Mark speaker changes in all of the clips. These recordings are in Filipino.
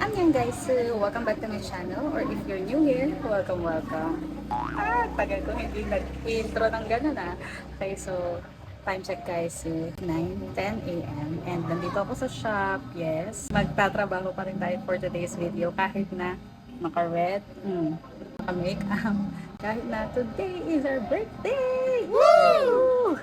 Speaker 1: Annyeong guys, welcome back to my channel, or if you're new here, welcome. Tagal ko hindi nag-intro ng ganun Okay, so time check guys, 9:10 a.m. and nandito ako sa shop. Yes, magtatrabaho pa rin tayo for today's video kahit na naka-red, naka-makeup, kahit na today is our birthday! Woo!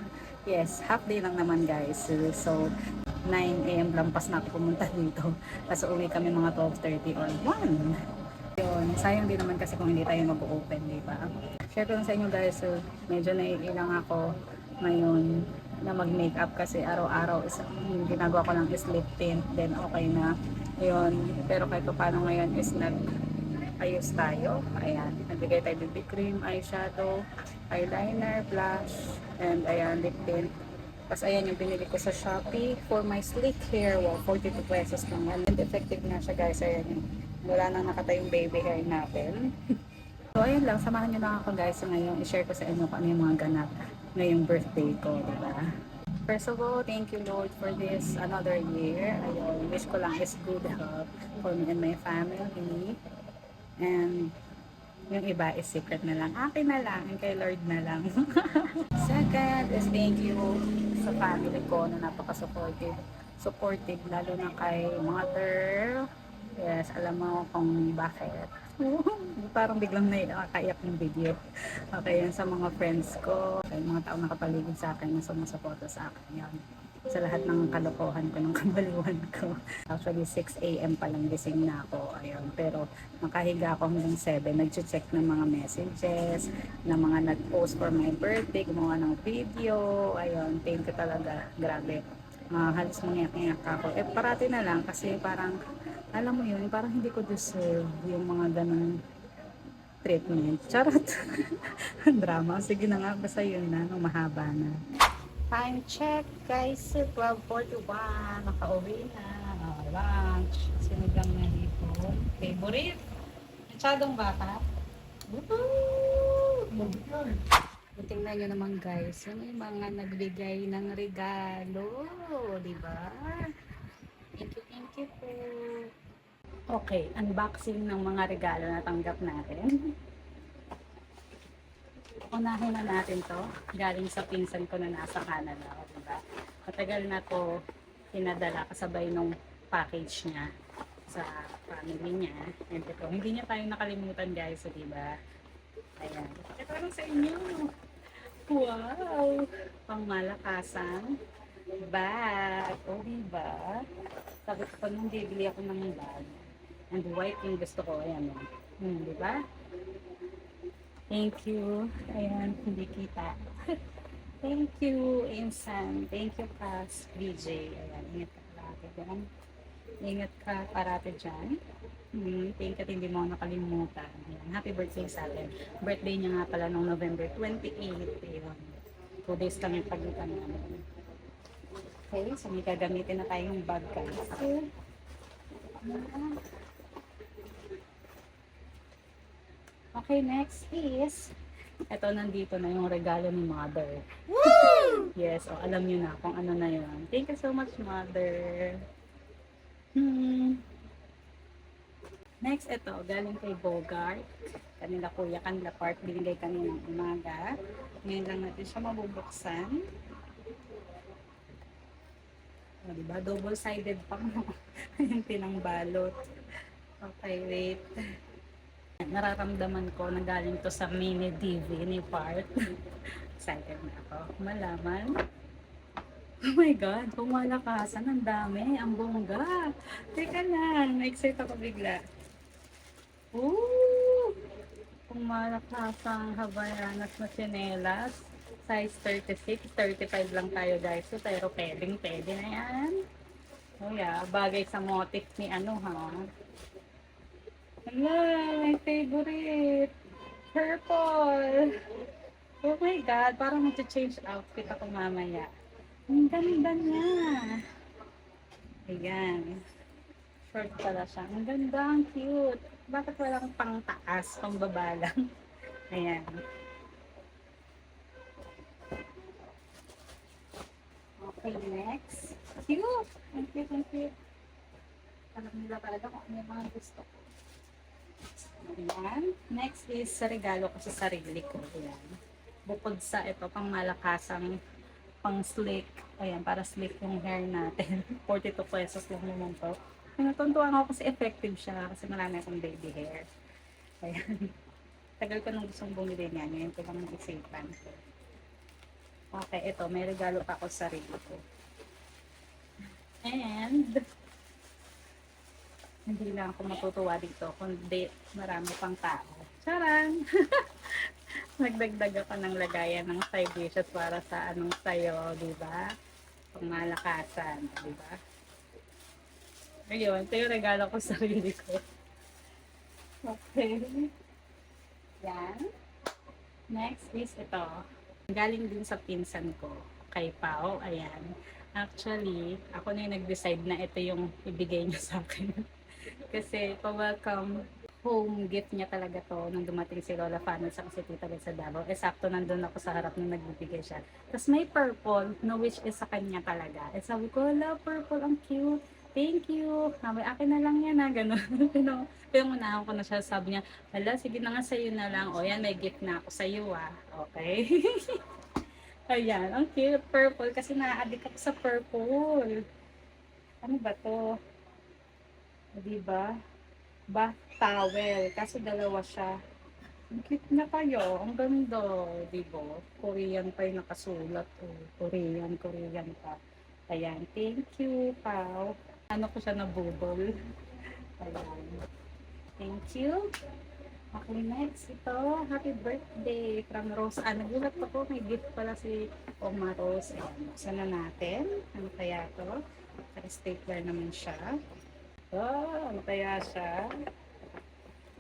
Speaker 1: Yes, half day lang naman guys. So 9 a.m. lampas na ako pumunta dito. Kasi uwi kami mga 12:30 or 1. Yun, sayang din naman kasi kung hindi tayo mag-open, di ba? Share ko lang sa inyo guys, so medyo naiilang ako ngayon na mag-makeup kasi araw-araw yung ginagawa ko lang is lip tint, then okay na. Yun, pero kahit pa paano ngayon is ayos tayo. Ayan, nagbigay tayo BB cream, eyeshadow, eyeliner, blush, and ayan, lip tint. Tapos ayan yung binili ko sa Shopee for my sleek hair. Wow, 42 pesos lang yan. And effective na siya guys. Ayan yung wala nang nakatayong baby hair natin. So ayun lang, samahan nyo lang ako guys. So ngayon, i-share ko sa inyo kung ano yung mga ganap ngayong birthday ko, diba? First of all, thank you Lord for this another year. Ayun, wish ko lang is good health for me and my family. And yung iba is secret na lang. Akin na lang, and kay Lord na lang. Second is thank you sa family ko na napaka-supportive. Supportive lalo na kay mother. Yes, alam mo kung bakit. Parang biglang nakakaiyak yung video. Okay, yan sa mga friends ko, yung mga taong nakapaligid sa akin na sumusuporta sa akin. Yan. Sa lahat ng kalokohan ko, ng kabaliwan ko. Actually, 6 a.m. pa lang gising na ako. Ayun. Pero nakahiga ako hanggang 7. Nag-check ng mga messages, ng mga nag-post for my birthday, gumawa ng video. Ayun, thank you talaga. Grabe. Halos mangiyak-iyak ako. Parati na lang kasi parang, alam mo yun, parang hindi ko deserve yung mga ganong treatment. Charot. Drama. Sige na nga, basta yun na, mahaba na. Time check guys, 12:41. Nakauwi na. Lunch. Sinigang na dito. Favorite? Masyadong bata. Woohoo! Tingnan nyo naman guys, yung mga nagbigay ng regalo. Diba? Thank you po. Okay, unboxing ng mga regalo na tanggap natin. Unahin na natin to, galing sa pinsan ko na nasa Canada, diba? Matagal na to pinadala kasabay nung package niya sa family niya. And ito, hindi niya tayo nakalimutan guys, so diba? Ayan. Ito lang sa inyo. Wow! Pangmalakasan. Bag. O diba? Sabi ko pa nung bibili ako ng bag. And white yung gusto ko. Ayan o. Diba? Thank you. Ayan, hindi kita. Thank you, Insan. Thank you, Pas, BJ. Ayan, ingat ka parati dyan. Ingat ka parati dyan. Thank you at hindi mo nakalimutan. Ayan, happy birthday sa atin. Birthday niya nga pala noong November 28. Ayan. 2 days lang yung pagitan namin. Okay, so may gagamitin na tayong bag guys. Okay, next is, ito nandito na yung regalo ni Mother. Woo! Yes, alam niyo na kung ano na yun. Thank you so much, Mother. Next, ito, galing kay Bogart. Kanila kuya, kanila part, binigay kaninang umaga. Ngayon lang natin siya mabubuksan. O, diba? Double-sided pa mo. Yung pinangbalot. Okay, wait. Nararamdaman ko na galing to sa mini DV ni Part. Excited na ako malaman. Oh my God, pumalakasan, ang dami, ang bongga. Teka lang, na-excite ako bigla. Ooh! Pumalakasang habayanas na tsinelas. Size 36, 35 lang tayo guys. So, pero pwede na yan. Oh yeah, bagay sa motif ni ano ha. Hala, my favorite. Purple. Oh my God, parang mag-change outfit ako mamaya. Ang ganda niya. Ayan. Short pala siya. Ang ganda, ang cute. Bakit walang pang taas, pang baba lang? Ayan. Okay, next. Cute. Ang cute, ang cute. maganda talaga kung ano yung mga gusto ko. Ayan. Next is sa regalo ko sa sarili ko. Ayan. Bukod sa ito, pang malakasang pang slick. Ayan, para slick yung hair natin. 42 pesos lang naman to. Natuntuan ako kasi effective siya kasi marami akong baby hair. Ayan. Tagal ko nung gustong bumili niya. Ngayon ko lang isipan. Okay, ito. May regalo pa ako sa sarili ko. And hindi lang ako matutuwa dito, kundi marami pang tao. Charang! Nagdagdag ako ng lagayan ng side dishes para sa anong sayo, di ba? Pangmalakasan, di ba? Ayun, ito yung regalo ko sa sarili ko. Okay. Yan. Next is ito. Galing din sa pinsan ko, kay Pao. Ayan. Actually, ako na yung nag-decide na ito yung ibigay niya sa akin. Kasi pa-welcome home gift niya talaga to nung dumating si Lola Fanny sa si Tita Bel sa Davao. Sakto nandun ako sa harap nung nagbibigay siya. Tapos may purple, no, which is sa kanya talaga. Eh sabi ko, "Lola, purple, ang cute. Thank you. Sabi, akin na lang yan, ha." Ganun. Pero munahan ko na siya. Sabi niya, "Hala, sige na nga sa'yo na lang. O yan, may gift na ako sa'yo, ah." Okay. Ayan, ang cute. Purple. Kasi na-addict ako sa purple. Ano ba to? Diba? Bath towel. Kaso dalawa siya. Ang cute na kayo. Ang ganda. Diba? Korean pa yung nakasulat. Oh. Korean pa. Ayan. Thank you, Pao. Ano ko siya nabubol. Ayan. Thank you. Okay, next. Ito. Happy birthday from Rose. Nagulat ako. May gift pala si Oma Rose. Ayan. Buksan na natin. Ano kaya to? Sa stapler naman siya. Oh, ano kaya siya?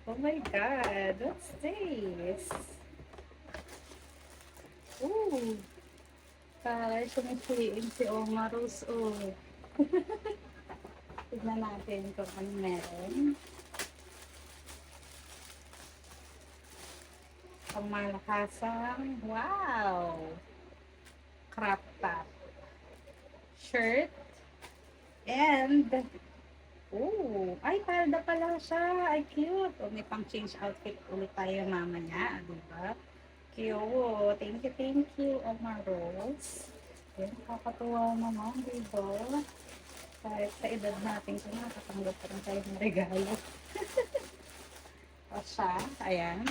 Speaker 1: Oh my God, what's this? Ooh, para sumisiin si Oma Rose. Oh. Tignan natin kung ano meron. Pangmalakasang, wow! Crop top. Shirt. And oh, ay, palda pala siya. Ay, cute. O, may pang-change outfit ulit tayo mamaya. Diba? Cute. Thank you, Oma Rose. Yan, kakatuwa naman, diba? Kahit sa edad natin ito, nakatanggap pa rin tayo ng regalo. O siya, ayan.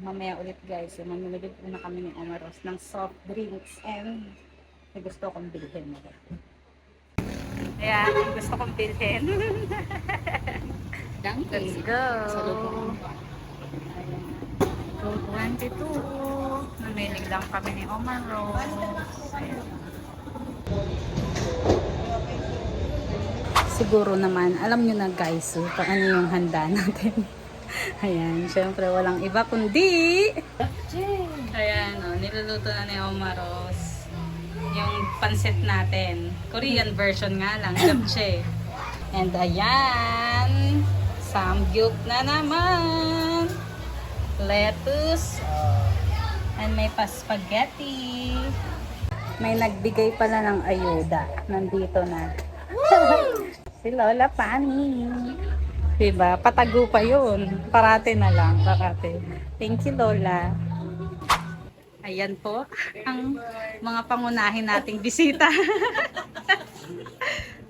Speaker 1: Mamaya ulit guys, mamimili na kami ni Oma Rose ng soft drinks and may gusto akong bilhin na. Ayan, gusto kong bilhin. Let's go. Ayan. 222. Namilig lang kami ni Oma Rose. Ayan. Siguro naman, alam nyo na guys, kung ano yung handa natin. Ayan, syempre walang iba kundi ayan, niluluto na ni Oma Rose yung pansit natin. Korean version nga lang, japchae. And ayan, samgyup na naman. Lettuce. And may pa spaghetti. May nagbigay pala ng ayuda. Nandito na. Si Lola Fanny. Diba? Patago pa yun. Parate na lang. Parate. Thank you, Lola. Ayan po, ang mga pangunahin nating bisita.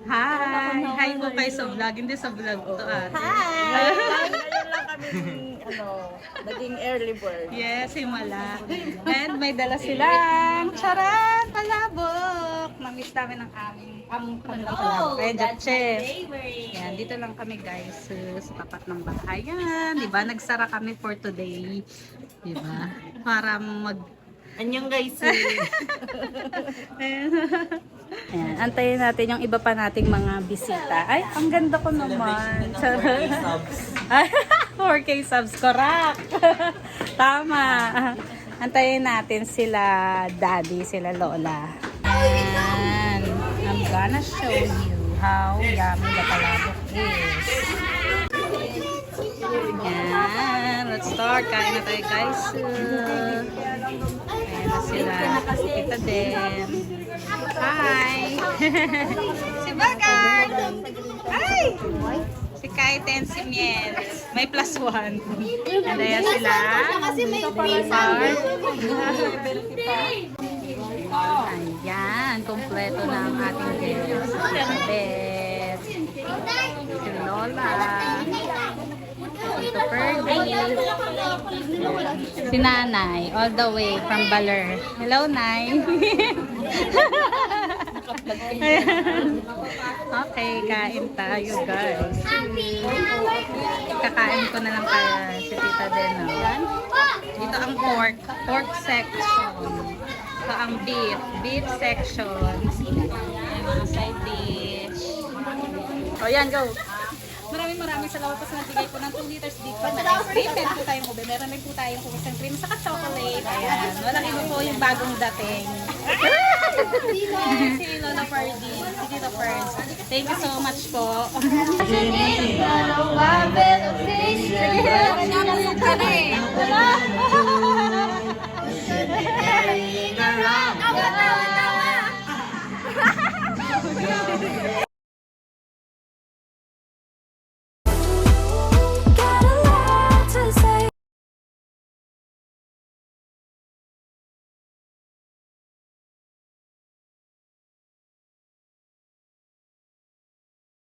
Speaker 1: Hi! Hi po kayo sa vlog. Hindi sa vlog to.
Speaker 2: Hi! Ngayon lang kami naging early bird.
Speaker 1: Yes, himala. And may dala silang charan! Palabok! Namiss namin ang aming kanilang palabok. Eh, japchae. Yan, dito lang kami guys sa tapat ng bahay. Yan, diba? Nagsara kami for today. Diba? Para
Speaker 2: Anyong guys.
Speaker 1: Ayan, antayin natin yung iba pa nating mga bisita. Ay, ang ganda ko naman. 4K subs, correct. Tama. Antayin natin sila daddy, sila lola. Ayan. I'm gonna show you how yummy the palabok is. Ayan. Let's start. Kain na tayo guys. Ayan na sila. Kita din. Hi! Si Bagay! Hi! Si Kite and si Miels. May plus 1. Andaya sila. Ayan, kompleto na ang ating guest. Si Beth, si Lola, Tito Fergie, si Nanay, all the way from Baler. Hello, Nay. Ayan. Okay, kain tayo, guys. Kakain ko na lang kaya si Tita Deno. Dito ang pork section. Ito ang beef section. Ayan, mga side dish. O yan, go! Maraming salamat po sa nagbigay po ng 2 liters big pan na ice cream. Meron po tayong ube. Meron rin po tayong isang cream saka chocolate. Ayan. Walang iba po yung bagong dating. Si Lola Fergie. Si Tito Ferds. Thank you so much po. Sige.